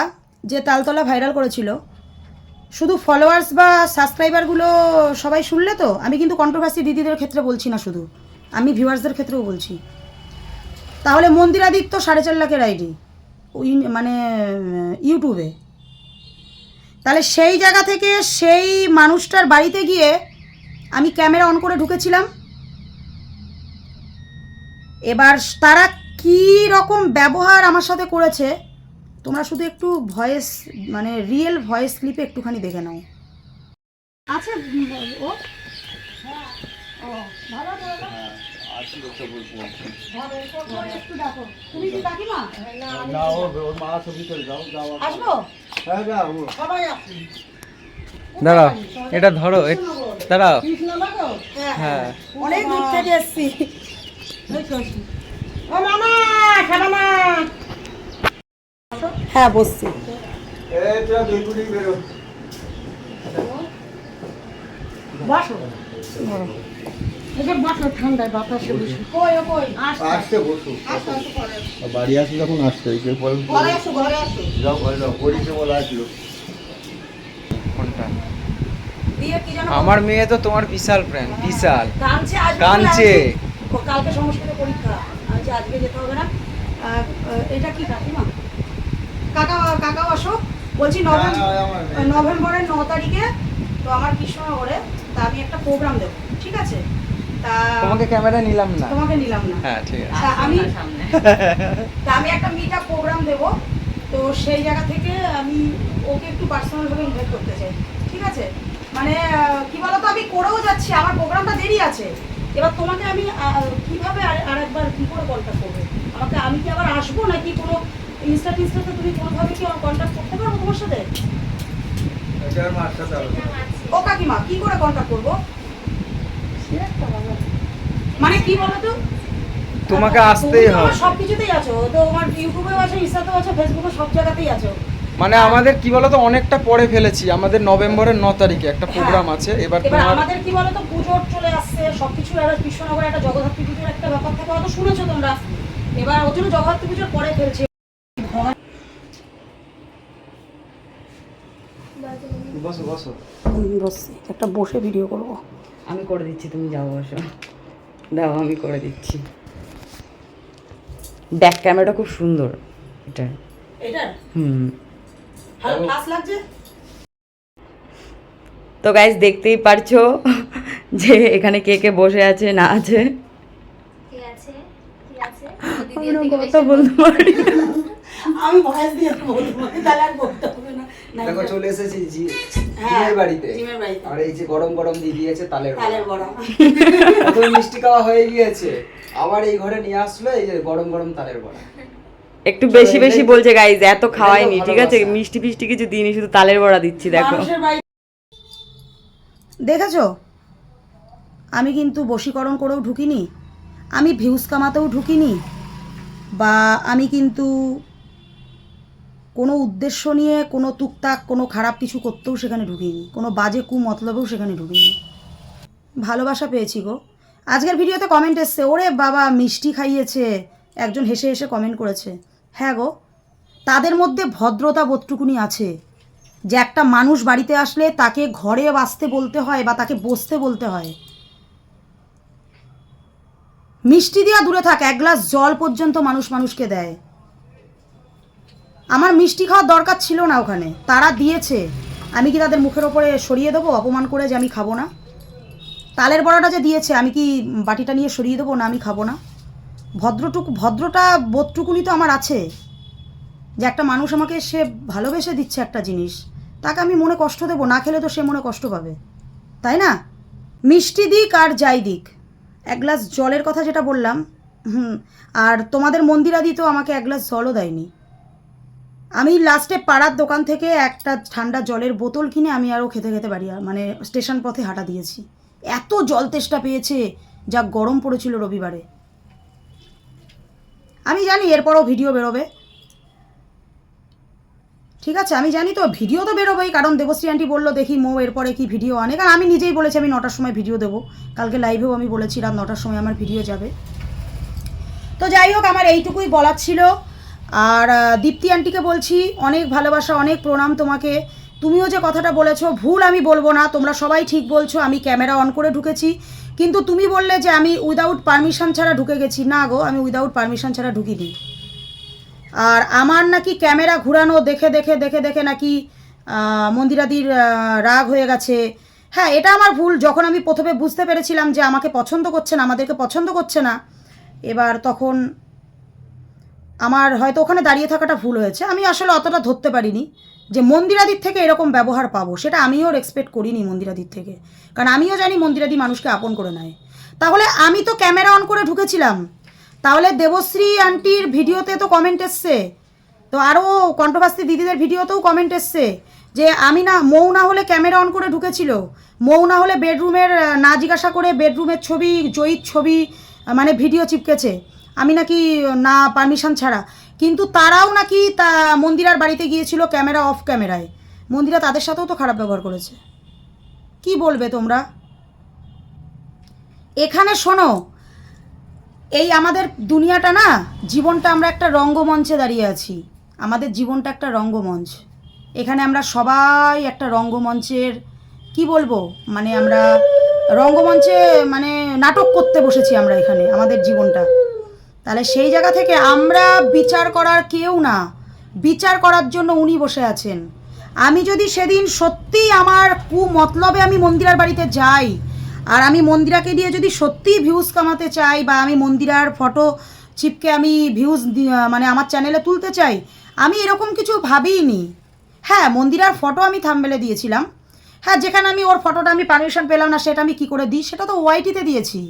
যে তালতলা ভাইরাল করেছিল, শুধু ফলোয়ার্স বা সাবস্ক্রাইবারগুলো সবাই শুনলে তো, আমি কিন্তু কন্ট্রোভার্সি দিদিদের ক্ষেত্রে বলছি না, শুধু আমি ভিউয়ার্সদের ক্ষেত্রেও বলছি। তাহলে মন্দিরাদিত্য 4.5 লাখের আইডি মানে ইউটিউবে, তাহলে সেই জায়গা থেকে সেই মানুষটার বাড়িতে গিয়ে আমি ক্যামেরা অন করে ঢুকেছিলাম। এবার তারা কী রকম ব্যবহার আমার সাথে করেছে, তোমরা শুধু একটু ভয়েস, মানে রিয়েল ভয়েস ক্লিপে একটুখানি দেখে নাও। আচ্ছা ও ভালো একটু দেখো। তুমি কি কাকিমা? না, ওর মা ছবি করে দাও। আসবো? হ্যাঁ যাও, সবাই আসুন। দাঁড়াও, এটা ধরো, দাঁড়াও। হ্যাঁ, অনেক দূর থেকে এসছি। ও মামা, খালামা। হ্যাঁ বসছি। বসো ঠান্ডায় বাতাসে বসে। আসতে বসো, বাড়ি আসো যখন আসতে ঘরে আসো, ঘরে আসো, যাও ঘরে যাও। পরিচয় বলা আসলো কোনটা? আমার মেয়ে তো তোমার বিশাল ফ্রেন্ড, বিশাল কাঁদছে। কালকে সংস্কৃত পরীক্ষা, আজকে যেতে হবে না। এটা কি কাকিমা? কাকাও আসো। বলছি নভেম্বরের 9 তারিখে তো আমার কৃষ্ণনগরে, তা আমি একটা প্রোগ্রাম দেবো, ঠিক আছে? তা তোমাকে ক্যামেরা নিলাম না, তোমাকে নিলাম না। হ্যাঁ ঠিক আছে। আমি একটা মিট আপ প্রোগ্রাম দেবো, তো সেই জায়গা থেকে আমি ওকে একটু পার্সোনালভাবে ইনভাইট করতে চাই, ঠিক আছে? মানে কি বলতো, আমি করেও যাচ্ছি, আমার প্রোগ্রামটা দেরি আছে। এবার তোমাকে আমি কিভাবে আরেকবার কি করে কন্ট্যাক্ট করবো? আমি কি আবার আসবো, নাকি কোনো ইনস্টাতে তুমি কোনোভাবে কি কন্ট্যাক্ট করতে পারবো তোমার সাথে? ও কাকিমা, কি করে কন্ট্যাক্ট করবো? মানে কি বলতো, তোমাকে আসতেই হবে। সবকিছুতেই আছো তো, আমার ইউটিউবেও আছো, ইনস্টাতেও আছো, ফেসবুকে, সব জায়গাতেই আছো। মানে আমাদের কি বলতো, অনেকটা পরে ফেলেছি। আমাদের নভেম্বরের 9 তারিখে একটা প্রোগ্রাম আছে। এবার আমাদের কি বলতো, পুজো চলে আসছে, সবকিছু। আর কৃষ্ণনগরে একটা জগদ্ধাত্রী পুজোর একটা ব্যাপার থাকে, হয়তো শুনেছো তোমরা। এবার ওর জন্য জগদ্ধাত্রী পুজোর পরে ফেলছে। বসো বসো। বসছি, একটা বসে ভিডিও করবো। আমি করে দিচ্ছি, তুমি যাও বসো। দাও আমি করে দিচ্ছি। ব্যাক ক্যামেরাটা খুব সুন্দর এটা। এটা হুম। ভালো ক্লাস লাগছে। তো গাইস দেখতেই পারছো যে এখানে কে কে বসে আছে না আছে। আমরা কথা বলতে পারি। আমি ভয়েস দিয়ে বলবো, তাহলে আর বলতে হবে না। দেখো চলে এসেছি জিমের বাড়িতে। জিমের বাড়িতে। আর এই যে গরম গরম দিয়ে দিয়েছে তালের বড়া। প্রথমে মিষ্টি খাওয়া হয়ে গিয়েছে, আবার এই ঘরে নিয়ে আসলো এই যে গরম গরম তালের বড়া। একটু বেশি বেশি বলছে গাইস, এত খাওয়াইনি এটাই তো ঠিক আছে, ভালোবাসা। মিষ্টি ফিষ্টি কিছু দিইনি, শুধু তালের বড়া দিচ্ছি। দেখো দেখেছো, আমি কিন্তু বশীকরণ করেও ঢুকিনি, আমি ভিউজ কামাতেও ঢুকিনি, বা আমি কিন্তু কোনো উদ্দেশ্য নিয়ে কোনো টুকটাক কোনো খারাপ কিছু করতেও সেখানে ঢুকিনি, কোনো বাজে মতলবেও সেখানে ঢুকিনি। ভালোবাসা পেয়েছি গো। আজকের ভিডিওতে কমেন্ট এসছে, ওরে বাবা মিষ্টি খাইয়েছে, একজন হেসে হেসে কমেন্ট করেছে। হ্যাঁ গো, তাদের মধ্যে ভদ্রতা বোধটুকুনি আছে যে একটা মানুষ বাড়িতে আসলে তাকে ঘরে আসতে বলতে হয় বা তাকে বসতে বলতে হয়। মিষ্টি দিয়া দূরে থাক, এক গ্লাস জল পর্যন্ত মানুষ মানুষকে দেয়। আমার মিষ্টি খাওয়ার দরকার ছিল না ওখানে, তারা দিয়েছে, আমি কি তাদের মুখের ওপরে সরিয়ে দেবো অপমান করে যে আমি খাবো না? তালের বড়াটা যে দিয়েছে আমি কি বাটিটা নিয়ে সরিয়ে দেবো না আমি খাবো না? ভদ্রটা বোধটুকুনি তো আমার আছে যে একটা মানুষ আমাকে সে ভালোবেসে দিচ্ছে একটা জিনিস, তাকে আমি মনে কষ্ট দেবো? না খেলে তো সে মনে কষ্ট পাবে, তাই না? মিষ্টি দিক আর যাই দিক, এক গ্লাস জলের কথা যেটা বললাম, আর তোমাদের মন্দিরাদি তো আমাকে এক গ্লাস জলও দেয়নি। আমি লাস্টে পাড়ার দোকান থেকে একটা ঠান্ডা জলের বোতল কিনে আমি আরও খেতে খেতে বাড়ি মানে স্টেশন পথে হাঁটা দিয়েছি, এত জল তেষ্টা পেয়েছে, যা গরম পড়েছিল রবিবারে। আমি জানি এরপরও ভিডিও বেরোবে, ঠিক আছে, আমি জানি তো ভিডিও তো বেরোবেই, কারণ দেবশ্রী আন্টি বললো দেখি মো এরপরে কি ভিডিও আনে, কারণ আমি নিজেই বলেছি আমি 9টার সময় ভিডিও দেবো, কালকে লাইভেও আমি বলেছি রাত 9টার সময় আমার ভিডিও যাবে। তো যাই হোক, আমার এইটুকুই বলার ছিল। আর দীপ্তি আন্টিকে বলছি অনেক ভালোবাসা, অনেক প্রণাম তোমাকে। তুমিও যে কথাটা বলেছো ভুল আমি বলবো না, তোমরা সবাই ঠিক বলছো, আমি ক্যামেরা অন করে ঢুকেছি, কিন্তু তুমি বললে যে আমি উইদাউট পারমিশন ছাড়া ঢুকে গেছি। না গো, আমি উইদাউট পারমিশন ছাড়া ঢুকিনি। আর আমার নাকি ক্যামেরা ঘুরানো দেখে দেখে দেখে দেখে নাকি মন্দিরাদির রাগ হয়ে গেছে। হ্যাঁ, এটা আমার ভুল। যখন আমি প্রথমে বুঝতে পেরেছিলাম যে আমাকে পছন্দ করছে না, আমাদেরকে পছন্দ করছে না, এবার তখন আমার হয়তো ওখানে দাঁড়িয়ে থাকাটা ভুল হয়েছে। আমি আসলে অতটা ধরতে পারিনি যে মন্দিরাদির থেকে এরকম ব্যবহার পাবো, সেটা আমিও এক্সপেক্ট করিনি মন্দিরাদির থেকে, কারণ আমিও জানি মন্দিরাদি মানুষকে আপন করে নেয়। তাহলে আমি তো ক্যামেরা অন করে ঢুকেছিলাম, তাহলে দেবশ্রী আন্টির ভিডিওতে তো কমেন্ট এসছে, তো আরও কণ্ঠবাস্তি দিদিদের ভিডিওতেও কমেন্ট এসছে যে আমি না, মৌ না হলে ক্যামেরা অন করে ঢুকেছিল, মৌ না হলে বেডরুমের না জিজ্ঞাসা করে বেডরুমের ছবি, জয়ীর ছবি মানে ভিডিও চিপকেছে, আমি নাকি না পারমিশন ছাড়া। কিন্তু তারাও নাকি মন্দিরার বাড়িতে গিয়েছিল ক্যামেরা অফ ক্যামেরায়, মন্দিরা তাদের সাথেও তো খারাপ ব্যবহার করেছে। কি বলবে তোমরা? এখানে শোনো, এই আমাদের দুনিয়াটা না, জীবনটা আমরা একটা রঙ্গমঞ্চে দাঁড়িয়ে আছি, আমাদের জীবনটা একটা রঙ্গমঞ্চ। এখানে আমরা সবাই একটা রঙ্গমঞ্চের কি বলবো, মানে আমরা রঙ্গমঞ্চে মানে নাটক করতে বসেছি আমরা এখানে আমাদের জীবনটা। তাহলে সেই জায়গা থেকে আমরা বিচার করার কেউ না, বিচার করার জন্য উনি বসে আছেন। আমি যদি সেদিন সত্যি আমার মতলবে আমি মন্দিরার বাড়িতে যাই, আর আমি মন্দিরাকে দিয়ে যদি সত্যিই ভিউজ কামাতে চাই, বা আমি মন্দিরার ফটো চিপকে আমি ভিউজ মানে আমার চ্যানেলে তুলতে চাই, আমি এরকম কিছু ভাবিনি। হ্যাঁ, মন্দিরার ফটো আমি থাম্বনেলে দিয়েছিলাম, হ্যাঁ, যেখানে আমি ওর ফটোটা আমি পারমিশন পেলাম না, সেটা আমি কি করে দিই, সেটা তো ওয়াইটিতে দিয়েছি।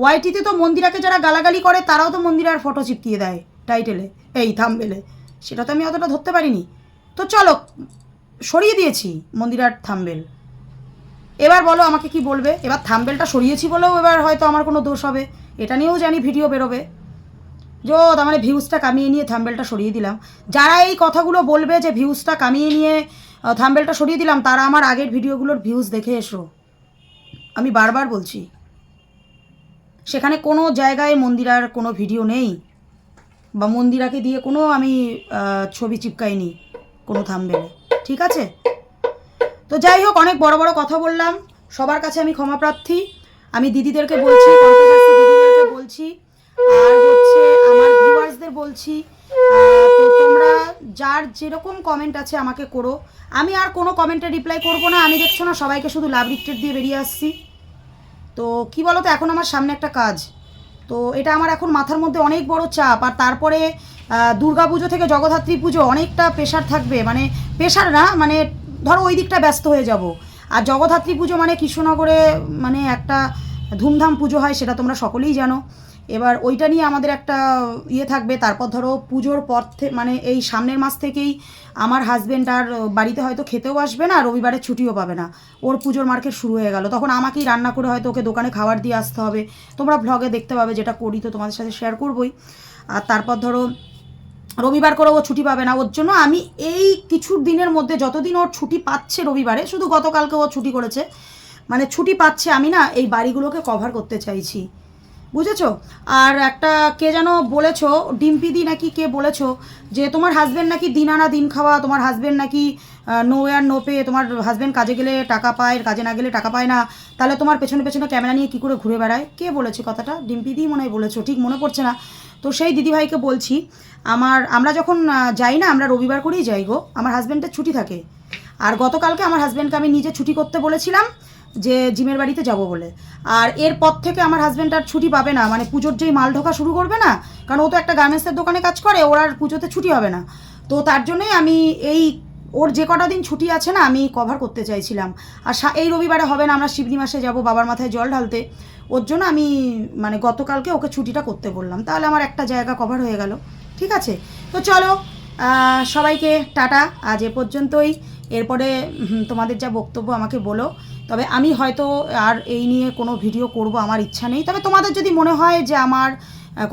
ওয়াইটিতে তো মন্দিরাকে যারা গালাগালি করে তারাও তো মন্দিরার ফটো চিপকিয়ে দেয় টাইটেলে, এই থাম্বনেলে, সেটা তো আমি অতটা ধরতে পারিনি। তো চলো, সরিয়ে দিয়েছি মন্দিরার থাম্বনেল। এবার বলো আমাকে কি বলবে? এবার থাম্বনেলটা সরিয়েছি বলেও এবার হয়তো আমার কোনো দোষ হবে, এটা নিয়েও জানি ভিডিও বেরোবে, তার মানে ভিউজটা কামিয়ে নিয়ে থাম্বনেলটা সরিয়ে দিলাম। যারা এই কথাগুলো বলবে যে ভিউজটা কামিয়ে নিয়ে থাম্বনেলটা সরিয়ে দিলাম, তারা আমার আগের ভিডিওগুলোর ভিউজ দেখে এসো। আমি বারবার বলছি, সেখানে কোনো জায়গায় মন্দিরার কোনো ভিডিও নেই, বা মন্দিরাকে দিয়ে কোনো আমি ছবি চিপকাইনি কোনো থাম্বনেলে, ঠিক আছে? তো যাই হোক, অনেক বড় বড় কথা বললাম, সবার কাছে আমি ক্ষমা প্রার্থী। আমি দিদিদেরকে বলছি, বলছি, আর হচ্ছে আমার ভিউয়ার্সদের বলছি, তো তোমরা যার যেরকম কমেন্ট আছে আমাকে করো। আমি আর কোনো কমেন্টে রিপ্লাই করব না। আমি দেখছো না সবাইকে শুধু লাভ রিক্টেট দিয়ে বেরিয়ে আসছি। তো কি বলো তো, এখন আমার সামনে একটা কাজ, তো এটা আমার এখন মাথার মধ্যে অনেক বড় চাপ। আর তারপরে দুর্গা পুজো থেকে জগদ্ধাত্রী পুজো, অনেকটা প্রেশার থাকবে, মানে প্রেশার না, মানে ধরো ওই দিকটা ব্যস্ত হয়ে যাব। আর জগদ্ধাত্রী পুজো মানে কৃষ্ণনগরে মানে একটা ধুমধাম পুজো হয়, সেটা তোমরা সকলেই জানো। এবার ওইটা নিয়ে আমাদের একটা ইয়ে থাকবে। তারপর ধরো পুজোর পর মানে এই সামনের মাস থেকেই আমার হাজব্যান্ড আর বাড়িতে হয়তো খেতেও আসবে না, রবিবারে ছুটিও পাবে না। ওর পুজোর মার্কেট শুরু হয়ে গেল, তখন আমাকেই রান্না করে হয়তো ওকে দোকানে খাবার দিয়ে আসতে হবে। তোমরা ভ্লগে দেখতে পাবে, যেটা করি তো তোমাদের সাথে শেয়ার করবই। আর তারপর ধরো রবিবার করে ও ছুটি পাবে না। ওর জন্য আমি এই কিছু দিনের মধ্যে, যতদিন ওর ছুটি পাচ্ছে রবিবারে, শুধু গতকালকে ও ছুটি করেছে, মানে ছুটি পাচ্ছে, আমি না এই বাড়িগুলোকে কভার করতে চাইছি, বুঝেছো? আর একটা কে যেন বলেছো, ডিম্পিদি নাকি কে বলেছো, যে তোমার হাজব্যান্ড নাকি দিন আনা দিন খাওয়া, তোমার হাজব্যান্ড নাকি নো ওয়ার নো পে, তোমার হাজব্যান্ড কাজে গেলে টাকা পায়, কাজে না গেলে টাকা পায় না, তাহলে তোমার পেছনে পেছনে ক্যামেরা নিয়ে কী করে ঘুরে বেড়ায়? কে বলেছে কথাটা? ডিম্পিদি মনে হয় বলেছো, ঠিক মনে পড়ছে না। তো সেই দিদিভাইকে বলছি, আমরা যখন যাই না, আমরা রবিবার করেই যাই গো, আমার হাজব্যান্ডের ছুটি থাকে। আর গতকালকে আমার হাজব্যান্ডকে আমি নিজে ছুটি করতে বলেছিলাম, যে জিমের বাড়িতে যাব বলে। আর এরপর থেকে আমার হাজব্যান্ড আর ছুটি পাবে না, মানে পুজোর যেই মাল ঢোকা শুরু করবে না, কারণ ও তো একটা গার্মেন্টসের দোকানে কাজ করে, ওর আর পুজোতে ছুটি হবে না। তো তার জন্যই আমি এই ওর যে কটা দিন ছুটি আছে না, আমি কভার করতে চাইছিলাম। আর এই রবিবারে হবে না, আমরা শিবনি মাসে যাব বাবার মাথায় জল ঢালতে। ওর জন্য আমি মানে গতকালকে ওকে ছুটিটা করতে বললাম, তাহলে আমার একটা জায়গা কভার হয়ে গেল। ঠিক আছে, তো চলো সবাইকে টাটা, আজ এ পর্যন্তই। এরপরে তোমাদের যা বক্তব্য আমাকে বলো। তবে আমি হয়তো আর এই নিয়ে কোনো ভিডিও করব আমার ইচ্ছা নেই। তবে তোমাদের যদি মনে হয় যে আমার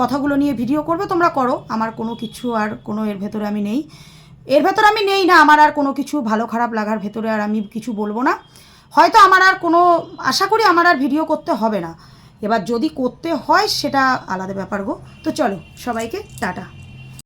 কথাগুলো নিয়ে ভিডিও করবে, তোমরা করো। আমার কোনো কিছু আর কোনো এর ভেতরে আমি নেই, না, আমার আর কোনো কিছু ভালো খারাপ লাগার ভেতরে আর আমি কিছু বলবো না। হয়তো আমার আর কোনো, আশা করি আমার আর ভিডিও করতে হবে না। এবার যদি করতে হয় সেটা আলাদা ব্যাপার গো। তো চলো সবাইকে টাটা।